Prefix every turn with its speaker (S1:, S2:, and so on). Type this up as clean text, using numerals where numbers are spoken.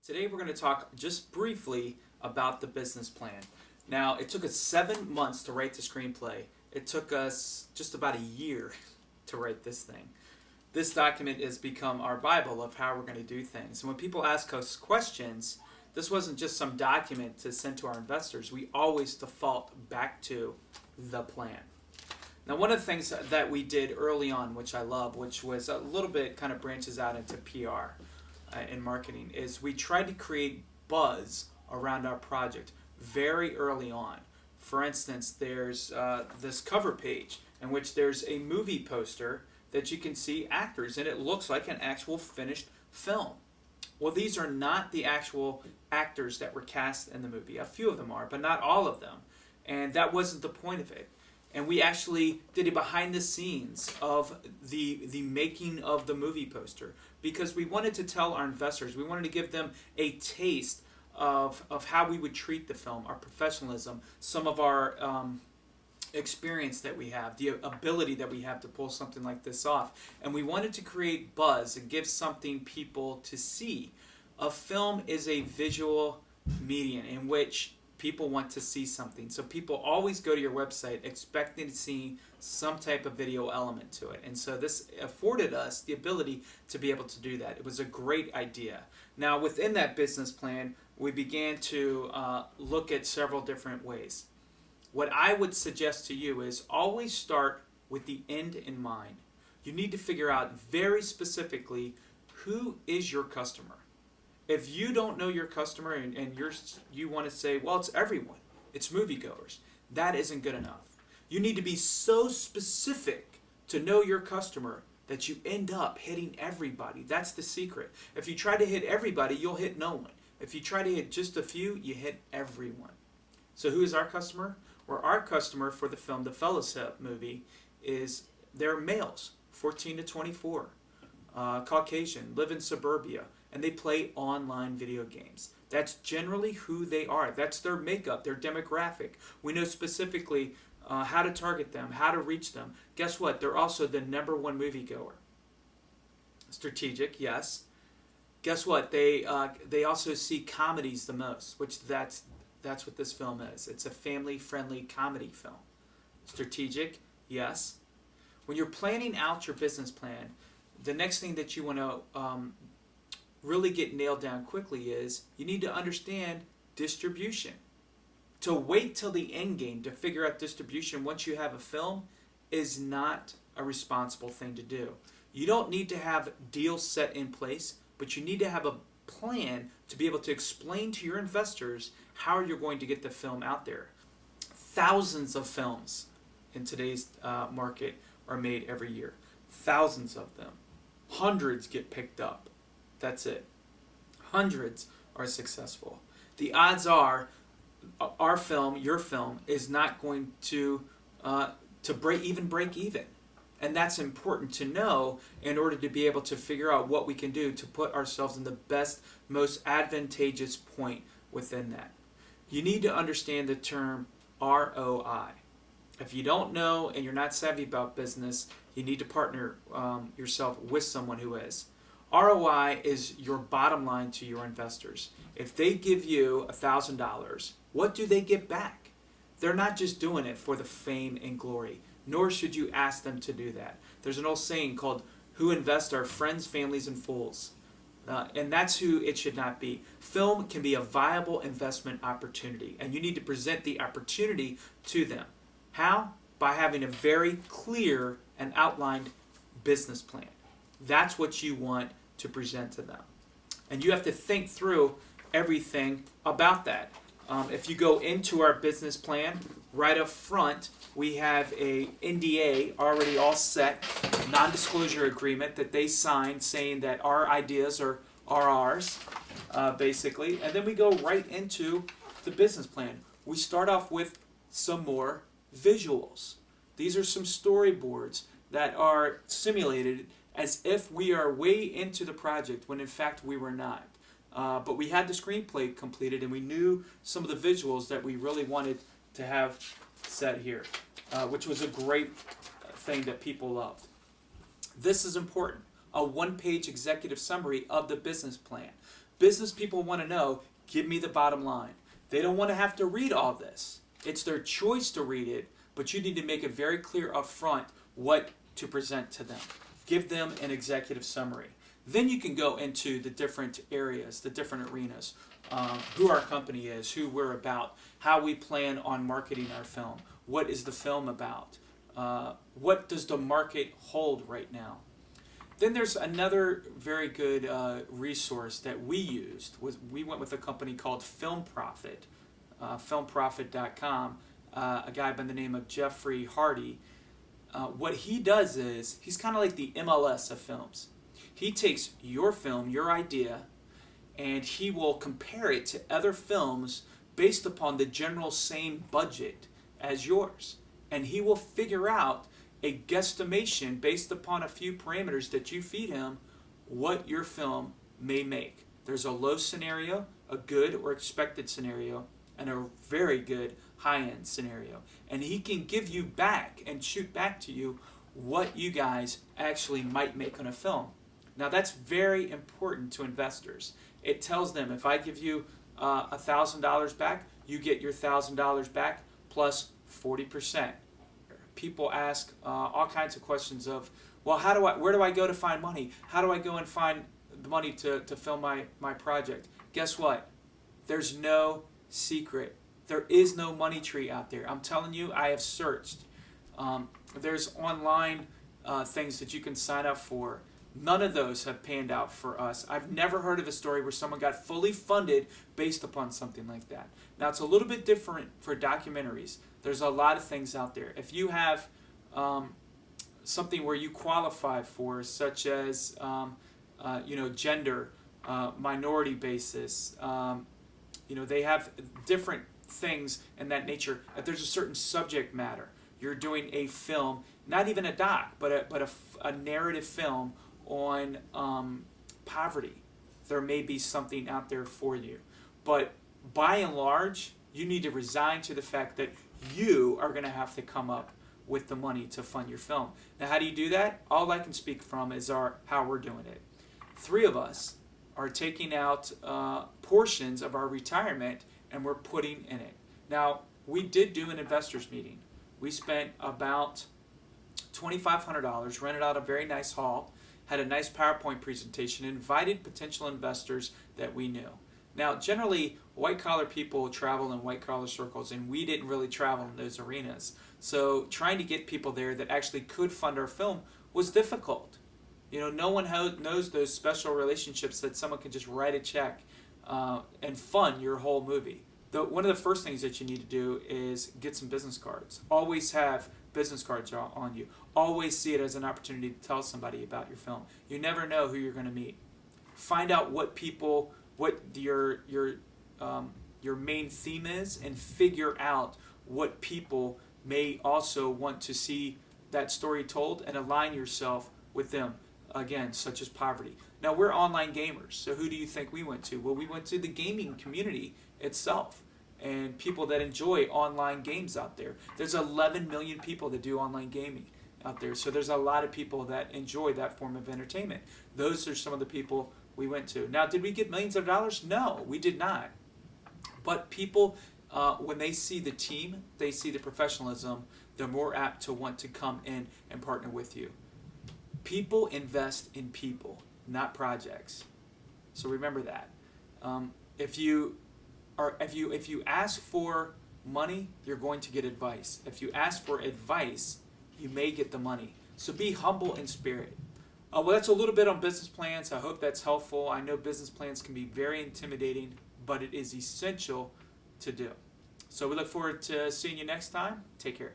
S1: Today we're going to talk just briefly about the business plan. Now, it took us 7 months to write the screenplay. It took us just about a year to write this thing. This document has become our Bible of how we're going to do things. And when people ask us questions, this wasn't just some document to send to our investors. We always default back to the plan. Now, one of the things that we did early on, which I love, which was a little bit kind of branches out into PR in marketing, is we tried to create buzz around our project very early on. For instance, there's this cover page in which there's a movie poster that you can see actors, and it looks like an actual finished film. Well, these are not the actual actors that were cast in the movie. A few of them are, but not all of them. And that wasn't the point of it. And we actually did a behind the scenes of the making of the movie poster because we wanted to tell our investors, we wanted to give them a taste of how we would treat the film, our professionalism, some of our experience that we have, the ability that we have to pull something like this off. And we wanted to create buzz and give something people to see. A film is a visual medium in which people want to see something. So people always go to your website expecting to see some type of video element to it. And so this afforded us the ability to be able to do that. It was a great idea. Now within that business plan, we began to look at several different ways. What I would suggest to you is always start with the end in mind. You need to figure out very specifically who is your customer. If you don't know your customer and you want to say, well, it's everyone, it's moviegoers, that isn't good enough. You need to be so specific to know your customer that you end up hitting everybody. That's the secret. If you try to hit everybody, you'll hit no one. If you try to hit just a few, you hit everyone. So who is our customer? Well, our customer for the film, the Fellowship movie, they're males, 14 to 24, Caucasian, live in suburbia, and they play online video games. That's generally who they are. That's their makeup, their demographic. We know specifically how to target them, how to reach them. Guess what? They're also the number one moviegoer. Strategic, yes. Guess what? They also see comedies the most, which that's what this film is. It's a family-friendly comedy film. Strategic, yes. When you're planning out your business plan, the next thing that you want to really get nailed down quickly is you need to understand distribution. To wait till the end game to figure out distribution once you have a film is not a responsible thing to do. You don't need to have deals set in place, but you need to have a plan to be able to explain to your investors how you're going to get the film out there. Thousands of films in today's market are made every year. Thousands of them. Hundreds get picked up. That's it. Hundreds are successful. The odds are our film, your film, is not going to break even. And that's important to know in order to be able to figure out what we can do to put ourselves in the best, most advantageous point within that. You need to understand the term ROI. If you don't know and you're not savvy about business, you need to partner yourself with someone who is. ROI is your bottom line to your investors. If they give you $1,000, what do they get back? They're not just doing it for the fame and glory, nor should you ask them to do that. There's an old saying called, who invest are friends, families, and fools. And that's who it should not be. Film can be a viable investment opportunity, and you need to present the opportunity to them. How? By having a very clear and outlined business plan. That's what you want to present to them. And you have to think through everything about that. If you go into our business plan, right up front, we have a NDA already all set, non-disclosure agreement that they signed saying that our ideas are ours, basically. And then we go right into the business plan. We start off with some more visuals. These are some storyboards that are simulated as if we are way into the project when in fact we were not. But we had the screenplay completed and we knew some of the visuals that we really wanted to have set here, which was a great thing that people loved. This is important. A one-page executive summary of the business plan. Business people want to know, give me the bottom line. They don't want to have to read all this. It's their choice to read it, but you need to make it very clear up front what to present to them. Give them an executive summary. Then you can go into the different areas, the different arenas, who our company is, who we're about, how we plan on marketing our film, what is the film about, what does the market hold right now. Then there's another very good resource that we used. We went with a company called Film Profit, filmprofit.com, a guy by the name of Jeffrey Hardy. What he does is, he's kind of like the MLS of films. He takes your film, your idea, and he will compare it to other films based upon the general same budget as yours. And he will figure out a guesstimation based upon a few parameters that you feed him what your film may make. There's a low scenario, a good or expected scenario, and a very good high-end scenario. And he can give you back and shoot back to you what you guys actually might make on a film. Now that's very important to investors. It tells them, if I give you $1,000 back, you get your $1,000 back plus 40%. People ask all kinds of questions of, well, where do I go to find money? How do I go and find the money to film my project? Guess what? There's no secret. There is no money tree out there. I'm telling you, I have searched. There's online things that you can sign up for. None of those have panned out for us. I've never heard of a story where someone got fully funded based upon something like that. Now, it's a little bit different for documentaries. There's a lot of things out there. If you have something where you qualify for, such as gender, minority basis, they have different things in that nature. If there's a certain subject matter, you're doing a film, not even a doc, but a narrative film on poverty. There may be something out there for you. But by and large, you need to resign to the fact that you are going to have to come up with the money to fund your film. Now, how do you do that? All I can speak from is how we're doing it. 3 of us are taking out portions of our retirement and we're putting in it. Now, we did do an investors meeting. We spent about $2,500, rented out a very nice hall, had a nice PowerPoint presentation, invited potential investors that we knew. Now, generally, white-collar people travel in white-collar circles, and we didn't really travel in those arenas. So trying to get people there that actually could fund our film was difficult. No one knows those special relationships that someone can just write a check and fund your whole movie. One of the first things that you need to do is get some business cards. Always have business cards on you. Always see it as an opportunity to tell somebody about your film. You never know who you're going to meet. Find out what your main theme is, and figure out what people may also want to see that story told, and align yourself with them. Again, such as poverty. Now, we're online gamers, so who do you think we went to? Well, we went to the gaming community itself, and people that enjoy online games out there. There's 11 million people that do online gaming out there, so there's a lot of people that enjoy that form of entertainment. Those are some of the people we went to. Now, did we get millions of dollars? No, we did not. But people, when they see the team, they see the professionalism, they're more apt to want to come in and partner with you. People invest in people, not projects. So remember that. If you ask for money, you're going to get advice. If you ask for advice, you may get the money. So be humble in spirit. Well, that's a little bit on business plans. I hope that's helpful. I know business plans can be very intimidating, but it is essential to do. So we look forward to seeing you next time. Take care.